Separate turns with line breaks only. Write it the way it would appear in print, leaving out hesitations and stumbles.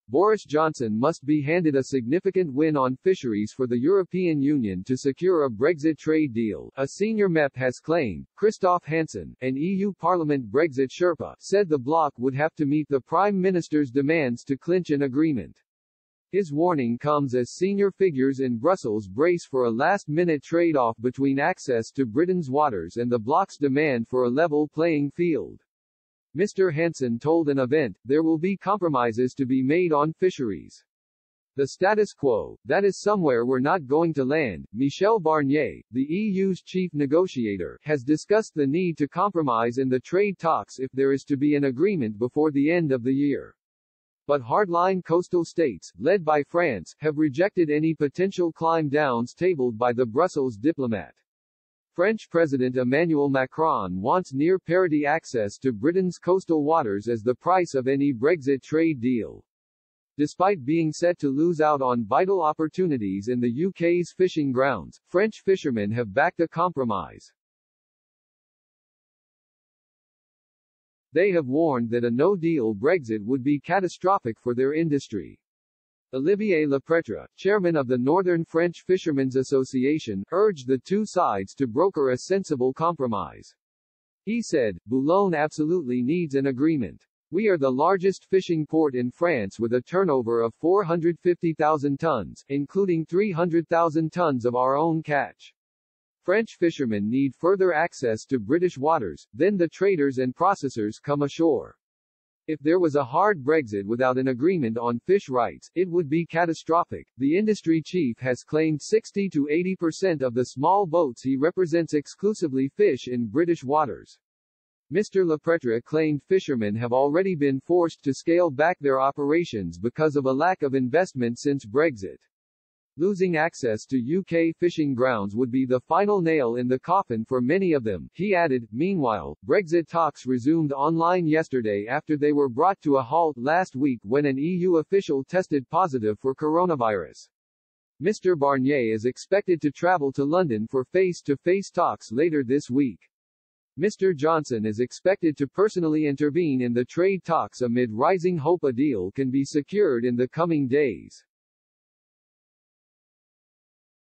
Boris Johnson must be handed a significant win on fisheries for the European Union to secure a Brexit trade deal, a senior MEP has claimed. Christophe Hansen, an EU Parliament Brexit Sherpa, said the bloc would have to meet the Prime Minister's demands to clinch an agreement. His warning comes as senior figures in Brussels brace for a last-minute trade-off between access to Britain's waters and the bloc's demand for a level playing field. Mr. Hansen told an event, there will be compromises to be made on fisheries. The status quo, that is somewhere we're not going to land. Michel Barnier, the EU's chief negotiator, has discussed the need to compromise in the trade talks if there is to be an agreement before the end of the year. But hardline coastal states, led by France, have rejected any potential climb-downs tabled by the Brussels diplomat. French President Emmanuel Macron wants near-parity access to Britain's coastal waters as the price of any Brexit trade deal. Despite being set to lose out on vital opportunities in the UK's fishing grounds, French fishermen have backed a compromise. They have warned that a no-deal Brexit would be catastrophic for their industry. Olivier Lepretre, chairman of the Northern French Fishermen's Association, urged the two sides to broker a sensible compromise. He said, Boulogne absolutely needs an agreement. We are the largest fishing port in France with a turnover of 450,000 tons, including 300,000 tons of our own catch. French fishermen need further access to British waters, then the traders and processors come ashore. If there was a hard Brexit without an agreement on fish rights, it would be catastrophic. The industry chief has claimed 60 to 80% of the small boats he represents exclusively fish in British waters. Mr. Lepretre claimed fishermen have already been forced to scale back their operations because of a lack of investment since Brexit. Losing access to UK fishing grounds would be the final nail in the coffin for many of them, he added. Meanwhile, Brexit talks resumed online yesterday after they were brought to a halt last week when an EU official tested positive for coronavirus. Mr. Barnier is expected to travel to London for face-to-face talks later this week. Mr. Johnson is expected to personally intervene in the trade talks amid rising hope a deal can be secured in the coming days.